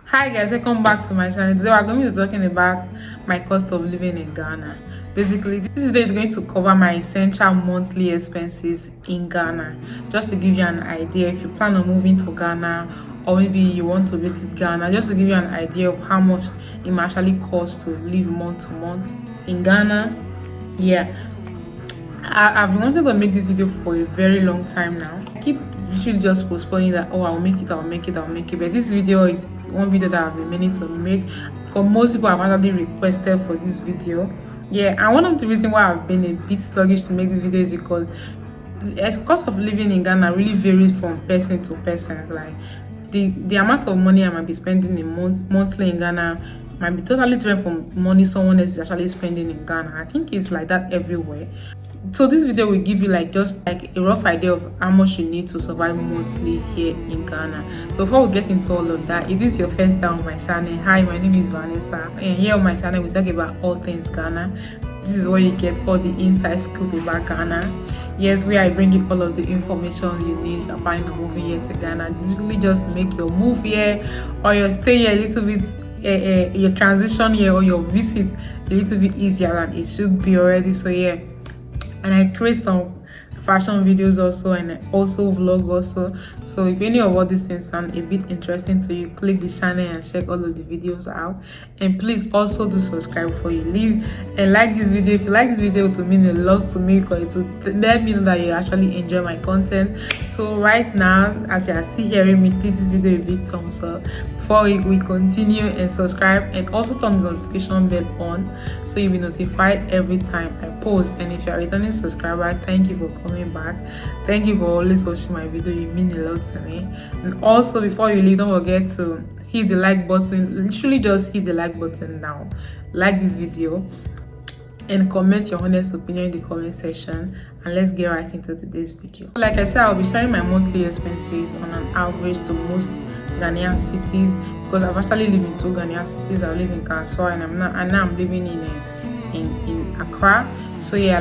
Hi guys, welcome back to my channel. Today we're going to be talking about my cost of living in Ghana. Basically, this video is going to cover my essential monthly expenses in Ghana, just to give you an idea if you plan on moving to Ghana, or maybe you want to visit Ghana, just to give you an idea of how much it might actually cost to live month to month in Ghana. Yeah, I've been wanting to make this video for a very long time now. I keep literally just postponing that, oh, I'll make it, but this video is one video that I've been meaning to make because most people have actually requested for this video. Yeah, and one of the reasons why I've been a bit sluggish to make this video is because the cost of living in Ghana really varies from person to person. Like the amount of money I might be spending monthly in Ghana might be totally different from money someone else is actually spending in Ghana. I think it's like that everywhere. So this video will give you just a rough idea of how much you need to survive monthly here in Ghana. So before we get into all of that, if this is your first time on my channel, hi, my name is Vanessa, and here on my channel we talk about all things Ghana. This is where you get all the inside scoop about Ghana. Yes, where I bring you all of the information you need if you're planning on moving here to Ghana, usually just to make your move here or your stay here a little bit, your transition here or your visit a little bit easier than it should be already. So yeah, and I create some fashion videos also, and I also vlog also. So if any of all these things sound a bit interesting to you, click the channel and check all of the videos out. And please also do subscribe before you leave, and like this video. If you like this video, it will mean a lot to me because it will let me know that you actually enjoy my content. So right now, as you are still hearing me, click this video a big thumbs up before we continue, and subscribe, and also turn the notification bell on so you'll be notified every time I post. And if you're a returning subscriber, thank you for coming back. Thank you for always watching my video. You mean a lot to me. And also, before you leave, don't forget to hit the like button. Literally just hit the like button now, like this video, and comment your honest opinion in the comment section. And let's get right into today's video. Like I said, I'll be sharing my monthly expenses on an average to most Ghanaian cities, because I've actually lived in two Ghanaian cities. I live in Kanswa, and now I'm living in Accra. So yeah,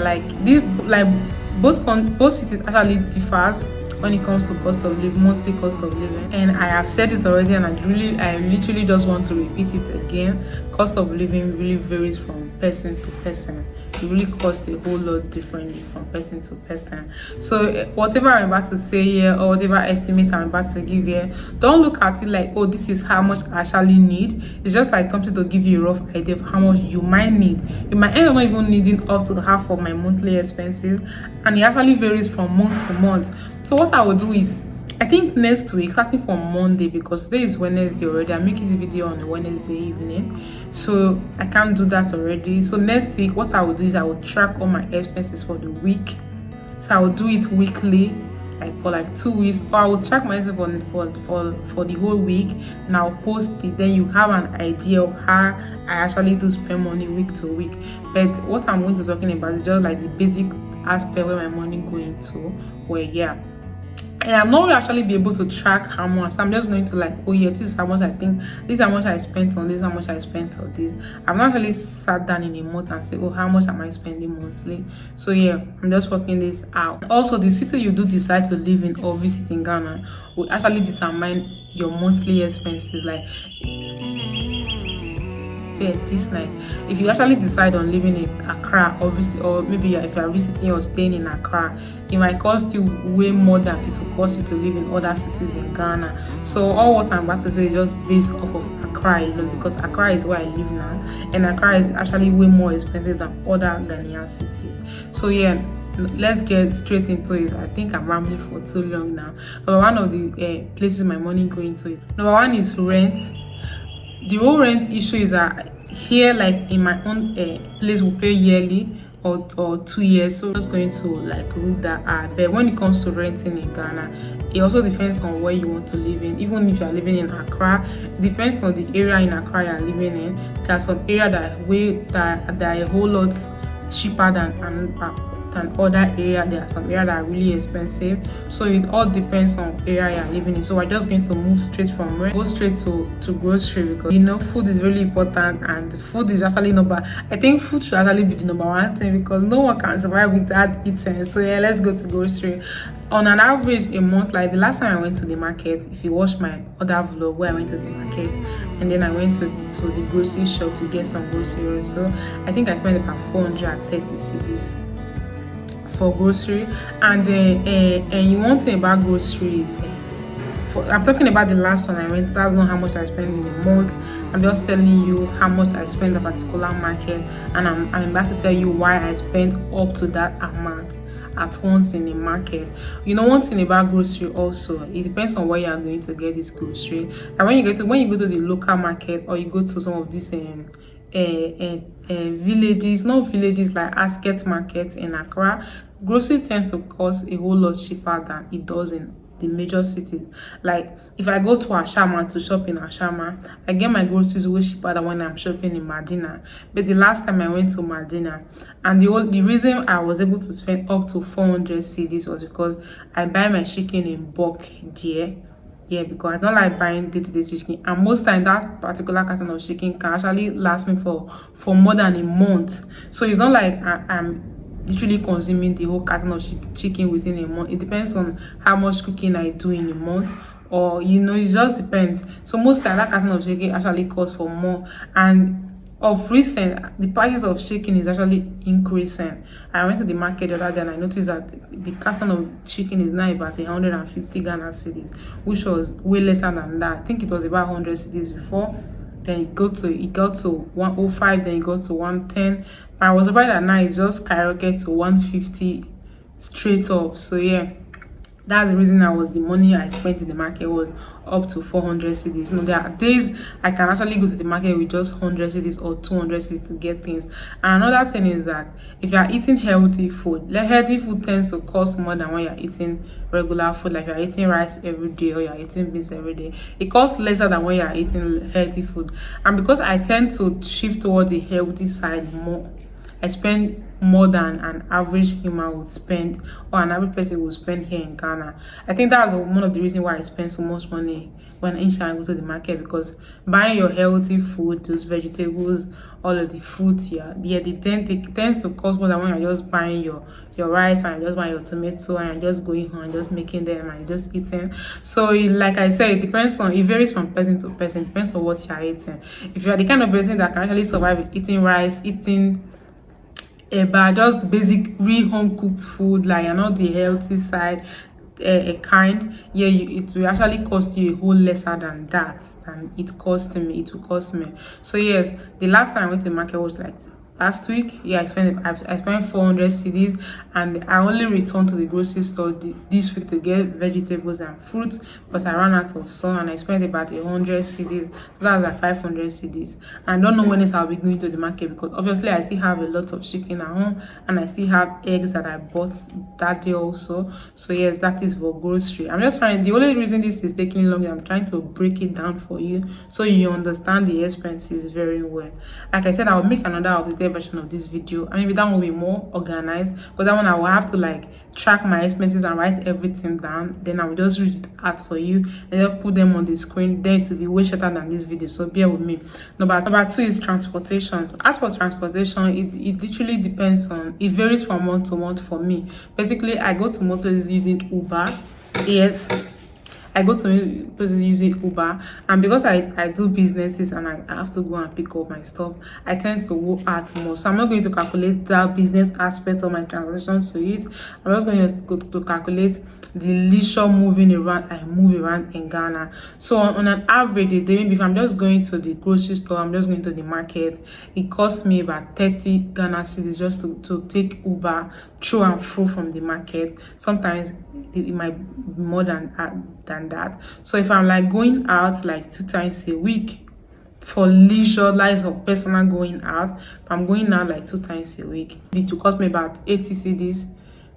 both cities actually differs when it comes to cost of living, monthly cost of living. And I have said it already, and I literally just want to repeat it again. Cost of living really varies from person to person. It really costs a whole lot differently from person to person. So whatever I'm about to say here, or whatever estimate I'm about to give here, don't look at it like, oh, this is how much I actually need. It's just like something to give you a rough idea of how much you might need. You might end up not even needing up to half of my monthly expenses, and it actually varies from month to month. So what I will do is, I think next week, starting from Monday, because today is Wednesday already, I'm making this video on a Wednesday evening, so I can't do that already. So next week, what I will do is I will track all my expenses for the week. So I will do it weekly, for 2 weeks, or I will track myself for the whole week, and I'll post it. Then you have an idea of how I actually do spend money week to week. But what I'm going to be talking about is just like the basic aspect where my money going to, where yeah. And I'm not really actually be able to track how much. So I'm just going to oh yeah, this is how much I think, this is how much I spent on this, how much I spent on this. I've not really sat down in a month and say, oh, how much am I spending monthly? So yeah, I'm just working this out. Also, the city you do decide to live in or visit in Ghana will actually determine your monthly expenses. If you actually decide on living in Accra or maybe if you are visiting or staying in Accra, it might cost you way more than it will cost you to live in other cities in Ghana. So all what I'm about to say is just based off of Accra alone, because Accra is where I live now, and Accra is actually way more expensive than other Ghanaian cities. So yeah, let's get straight into it. I think I'm rambling for too long now. But one of the places my money going to, number one is rent. The whole rent issue is that here, in my own place, we pay yearly or 2 years. So I'm just going to root that out. But when it comes to renting in Ghana, it also depends on where you want to live in. Even if you are living in Accra, it depends on the area in Accra you are living in. There are some areas that are a whole lot cheaper than other area. There are some areas that are really expensive, so it all depends on area you're living in. So we're just going to move straight from rent, go straight to grocery, because food is really important, and food is actually I think food should actually be the number one thing, because no one can survive without eating. So yeah, let's go to grocery. On an average a month, the last time I went to the market, if you watch my other vlog where I went to the market, and then I went to the grocery shop to get some groceries. So I think I spent about 430 cedis for grocery. And you want to think about groceries, I'm talking about the last one I went. That's not how much I spent in a month. I'm just telling you how much I spent in a particular market, and I'm about to tell you why I spent up to that amount at once in a market. One thing about grocery also, it depends on where you are going to get this grocery. And when you go to the local market, or you go to some of these villages, not villages, like asket markets in Accra, grocery tends to cost a whole lot cheaper than it does in the major cities. Like if I go to Ashama to shop in Ashama, I get my groceries way cheaper than when I'm shopping in Medina. But the last time I went to Medina, and the reason I was able to spend up to 400 cedis was because I buy my chicken in bulk there. Yeah, because I don't like buying day-to-day chicken, and most time that particular carton of chicken can actually last me for more than a month. So it's not like I'm literally consuming the whole carton of chicken within a month. It depends on how much cooking I do in a month, or it just depends. So most time that carton of chicken actually costs for more, and of recent the prices of chicken is actually increasing. I went to the market the other day and I noticed that the carton of chicken is now about 150 Ghana cedis, which was way lesser than that. I think it was about 100 cedis before. Then it got to 105, then it got to 110. I was surprised that now it just skyrocketed to 150 straight up. So yeah, that's the reason the money I spent in the market was up to 400 cedis. There are days I can actually go to the market with just 100 cedis or 200 cedis to get things. And another thing is that if you are eating healthy food, healthy food tends to cost more than when you're eating regular food. Like you're eating rice every day or you're eating beans every day, it costs lesser than when you're eating healthy food. And because I tend to shift towards the healthy side more, I spend more than an average human would spend, or an average person would spend here in Ghana. I think that's one of the reasons why I spend so much money when each time I go to the market, because buying your healthy food, those vegetables, all of the fruits it tends to cost more than when you're just buying your rice, and you're just buying your tomato, and you're just going home and just making them and just eating. So like I said, it varies from person to person. It depends on what you're eating. If you're the kind of person that can actually survive eating rice, eating but just basic real home cooked food, like you're not the healthy side kind, it will actually cost you a whole lesser than that than it will cost me. So yes, the last time I went to the market was like last week. I spent 400 cedis, and I only returned to the grocery store this week to get vegetables and fruits, but I ran out of some, and I spent about 100 cedis. So that's like 500 cedis. And I don't know when else I'll be going to the market, because obviously I still have a lot of chicken at home, and I still have eggs that I bought that day also. So yes, that is for grocery. I'm just trying. The only reason this is taking long, I'm trying to break it down for you so you understand the expenses very well. Like I said, I'll make another updated version of this video, and maybe that will be more organized, because that one I will have to like track my expenses and write everything down. Then I will just read it out for you and then put them on the screen. Then it will be way shorter than this video, so bear with me. Number two is transportation. As for transportation, it literally depends on, it varies from month to month for me. Basically, I go to most places using Uber. Yes, I go to places using Uber, and because I do businesses and I have to go and pick up my stuff, I tend to work out more. So I'm not going to calculate that business aspect of my transaction to it. I'm just going to calculate the leisure moving around I move around in Ghana. So on an average day, maybe if I'm just going to the grocery store, I'm just going to the market, it costs me about 30 Ghana cedis just to take Uber through and through from the market. Sometimes it might be more than that. So if I'm like going out like 2 times a week for leisure, like for personal going out, if I'm going out like 2 times a week, it will cost me about 80 cedis,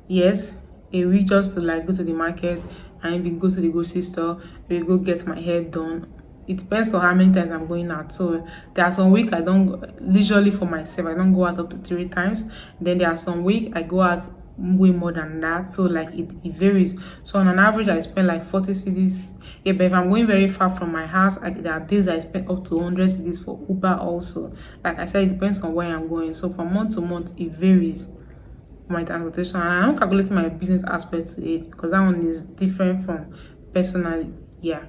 yes, a week, just to like go to the market and maybe go to the grocery store, maybe go get my hair done. It depends on how many times I'm going out. So there are some week I don't, leisurely for myself, I don't go out up to 3 times. Then there are some week I go out way more than that. So like it varies. So on an average I spend like 40 cedis. Yeah, but if I'm going very far from my house, there are days I spend up to 100 cedis for Uber also. Like I said, it depends on where I'm going. So from month to month it varies, my transportation. And I'm not calculating my business aspect to it, because that one is different from personal. Yeah.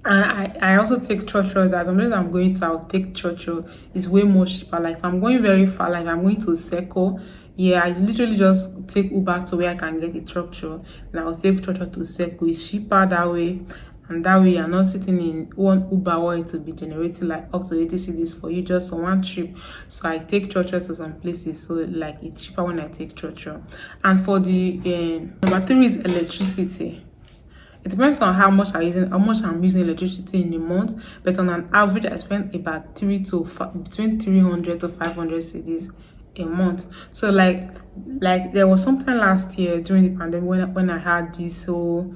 And I also take church as sometimes I'm going to, I'll take church. It's way more cheaper. Like if I'm going very far, like I'm going to Circle, yeah, I literally just take Uber to where I can get a structure, and I'll take church to Circle. It's cheaper that way, and that way you're not sitting in one Uber where it will be generating like up to 80 cedis for you just on one trip. So I take church to some places, so like it's cheaper when I take church. And for the number three is electricity. It depends on how much I'm using electricity in a month, but on an average, I spend about between 300 to 500 cedis a month. So like there was sometime last year during the pandemic when I had this whole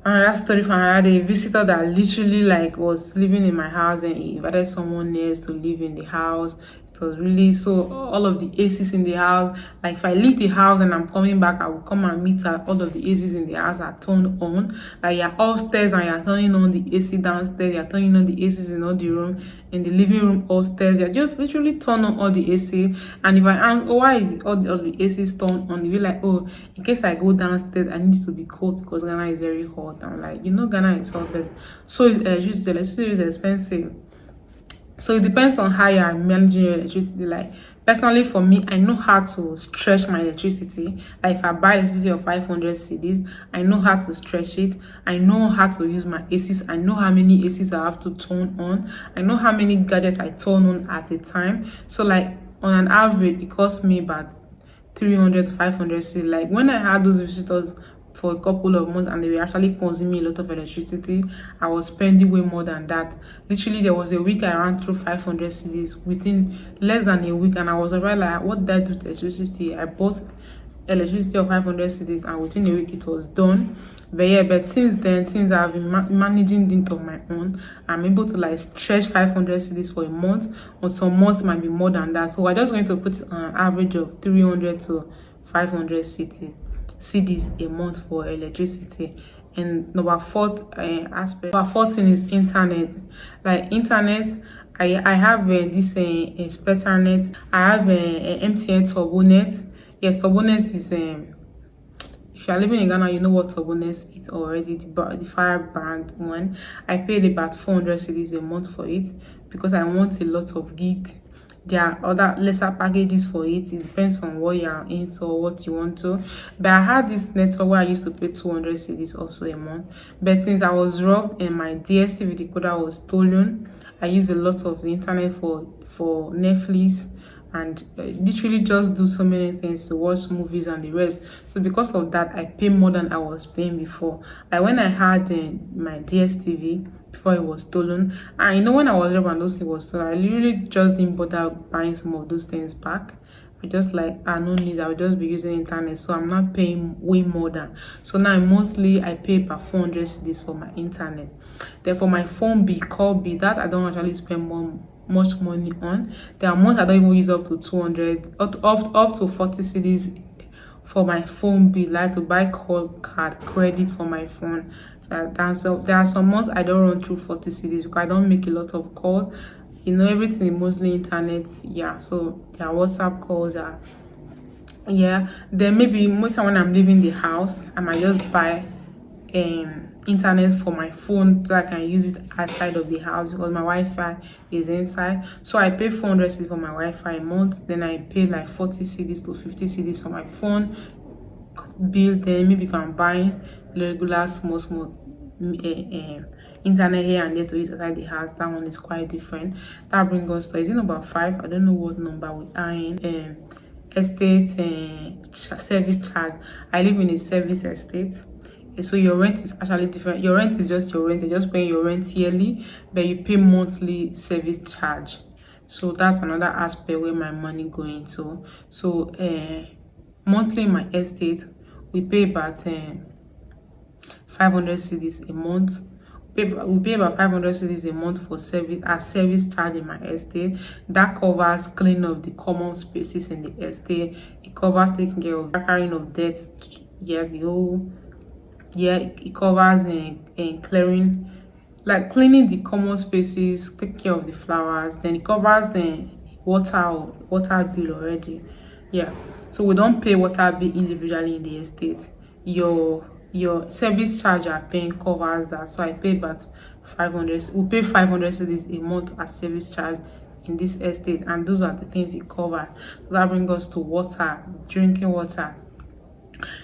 another story from another day, a visitor that literally like was living in my house, and he invited someone else to live in the house. It was really so all of the ACs in the house. Like if I leave the house and I'm coming back, I will come and meet her. All of the ACs in the house are turned on. Like you're upstairs and you're turning on the AC downstairs. You're turning on the ACs in all the room, in the living room upstairs. You're just literally turn on all the AC. And if I ask, oh, why is all the ACs turned on? They be like, oh, in case I go downstairs, I need it to be cold because Ghana is very hot. I'm like, Ghana is hot, but so is electricity. Electricity is expensive. So it depends on how you are managing your electricity. Like personally for me, I know how to stretch my electricity. Like if I buy electricity of 500 cedis, I know how to stretch it. I know how to use my ACs. I know how many ACs I have to turn on. I know how many gadgets I turn on at a time. So like on an average, it costs me about 300 to 500 cedis. Like when I had those visitors for a couple of months and they were actually consuming a lot of electricity, I was spending way more than that. Literally there was a week I ran through 500 cedis within less than a week, and I was already like, what did I do to electricity? I bought electricity of 500 cedis and within a week it was done. But yeah, but since then, since I've been managing it on my own, I'm able to like stretch 500 cedis for a month. On some months it might be more than that, so we're just going to put an average of 300 to 500 cedis a month for electricity. And number fourth thing is internet. Like internet, I have this Spectranet. I have MTN TurboNet. Yes, TurboNet is if you are living in Ghana, you know what TurboNet is already, the fire brand one. I paid about 400 cedis a month for it because I want a lot of gig. There are other lesser packages for it. It depends on what you are into or what you want to. But I had this network where I used to pay 200 cedis also a month. But since I was robbed and my DSTV decoder was stolen, I used a lot of the internet for Netflix and literally just do so many things to watch movies and the rest. So because of that, I pay more than I was paying before. Like when I had my DSTV before it was stolen, and when I was robbed and those things was stolen, I literally just didn't bother buying some of those things back. I just like, I no need, I'll just be using internet, so I'm not paying way more than. So now mostly I pay about 400 cedis for my internet. Then for my phone bill, call bill, that I don't actually spend much money on. There are months I don't even use up to 200 up to 40 cedis for my phone bill, like to buy call card credit for my phone. So there are some months I don't run through 40 cedis because I don't make a lot of calls. Everything is mostly internet. Yeah, so there are WhatsApp calls. Yeah, then maybe most time when I'm leaving the house, I might just buy internet for my phone so I can use it outside of the house because my Wi-Fi is inside. So I pay 400 cedis for my Wi-Fi a month. Then I pay like 40 cedis to 50 cedis for my phone bill. Then maybe if I'm buying regular small internet here and there to use outside the house, that one is quite different. That brings us to, is it number 5? I don't know what number we are in. Estate service charge. I live in a service estate. So your rent is actually different. Your rent is just your rent. You're just paying your rent yearly, but you pay monthly service charge. So that's another aspect where my money going to. So monthly in my estate, we pay about 500 cedis a month. We pay about 500 cedis a month for service charge in my estate. That covers cleaning of the common spaces in the estate. It covers taking care of carrying of debts. It covers clearing, like cleaning the common spaces, taking care of the flowers. Then it covers water bill already. Yeah, so we don't pay water bill individually in the estate. Your service charge you're paying covers that. So I pay about 500, we pay 500 cedis a month as service charge in this estate, and those are the things it covers. So that brings us to water, drinking water.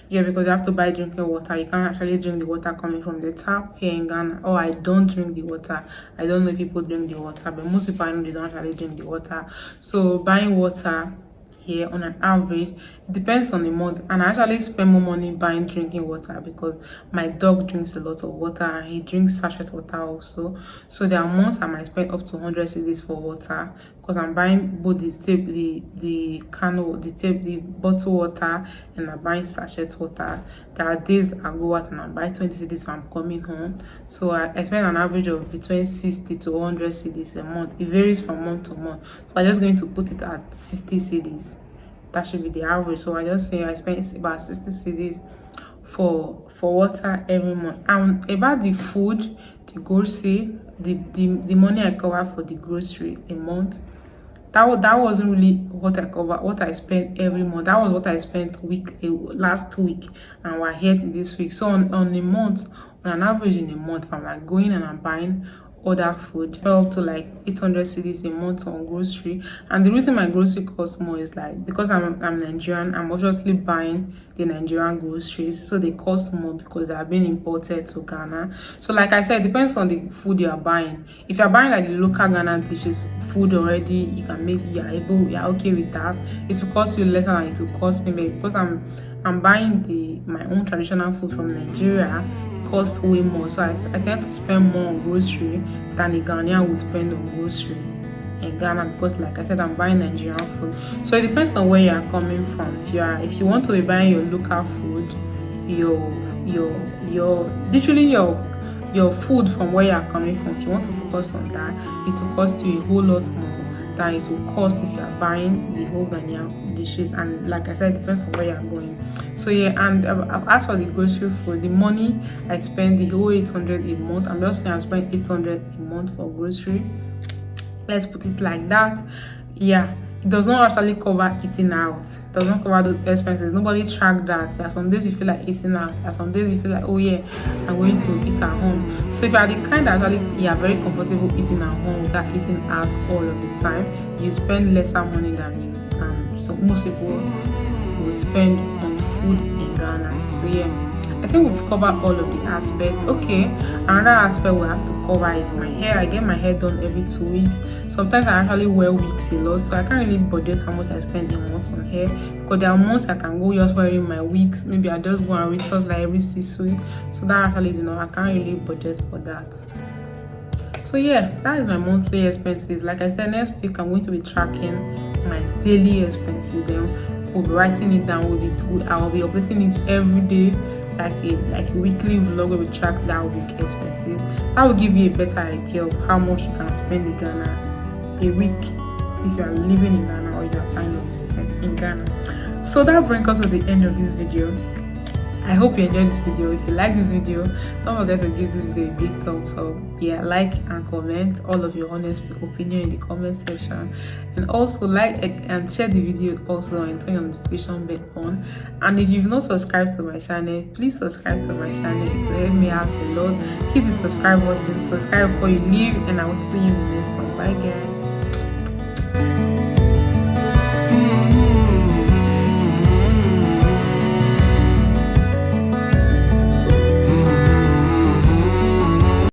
Yeah, because you have to buy drinking water. You can't actually drink the water coming from the tap here in Ghana. Oh, I don't drink the water. I don't know if people drink the water, but most people I know they don't actually drink the water. So buying water here on an average, it depends on the month, and I actually spend more money buying drinking water because my dog drinks a lot of water and he drinks sachet water also. So there are months I might spend up to 100 cedis for water because I'm buying both the can, the bottle water, and I'm buying sachet water. There are days I go out and I buy 20 cedis when I'm coming home. So I spend an average of between 60 to 100 cedis a month. It varies from month to month, so I'm just going to put it at 60 cedis. That should be the average. So I just say I spend about 60 cedis for water every month. And about the food, the grocery, the money I cover for the grocery a month, that wasn't really what I cover, what I spent every month. That was what I spent last week, and we're here this week. So on a month, on an average in a month, if I'm like going and I'm buying other food, up to like 800 cedis a month on grocery. And the reason my grocery costs more is like because I'm Nigerian, I'm obviously buying the Nigerian groceries, so they cost more because they are being imported to Ghana. So like I said, it depends on the food you are buying. If you're buying like the local Ghana dishes, food already, you can make, you're okay with that, it will cost you lesser than it will cost me. But because I'm buying my own traditional food from Nigeria, cost way more, so I tend to spend more on grocery than a Ghanaian would spend on grocery in Ghana, because like I said, I'm buying Nigerian food. So it depends on where you are coming from. If you want to be buying your local food, your food from where you are coming from, if you want to focus on that, it will cost you a whole lot more than it will cost if you are buying the whole Ghanaian dishes. And like I said, it depends on where you are going. So yeah, and I've asked for the grocery food. The money I spend, the whole 800 a month, I'm just saying I spend 800 a month for grocery. Let's put it like that. Yeah, it does not actually cover eating out. It does not cover those expenses. Nobody track that. There are some days you feel like eating out. There are some days you feel like, oh yeah, I'm going to eat at home. So if you are the kind that actually you are very comfortable eating at home without eating out all of the time, you spend lesser money than you. So most people will spend on food in Ghana. So yeah, I think we've covered all of the aspects. Okay, another aspect we have to cover is my hair. I get my hair done every 2 weeks. Sometimes I actually wear wigs a lot, so I can't really budget how much I spend a month on hair, because there are months I can go just wearing my wigs. Maybe I just go and resource like every 6 weeks. So that actually, I can't really budget for that. So yeah, that is my monthly expenses. Like I said, next week I'm going to be tracking my daily expenses. Then we'll be writing it down. I will be updating it every day, like a weekly vlog where we track that week expenses. That will give you a better idea of how much you can spend in Ghana a week if you are living in Ghana or you are kind of visiting in Ghana. So that brings us to the end of this video. I hope you enjoyed this video. If you like this video, don't forget to give this video a big thumbs up. Yeah, like and comment all of your honest opinion in the comment section, and also like and share the video also, and turn your notification bell on. And if you've not subscribed to my channel, please subscribe to my channel to help me out a lot. Hit the subscribe button, subscribe before you leave, and I will see you in the next one. Bye guys.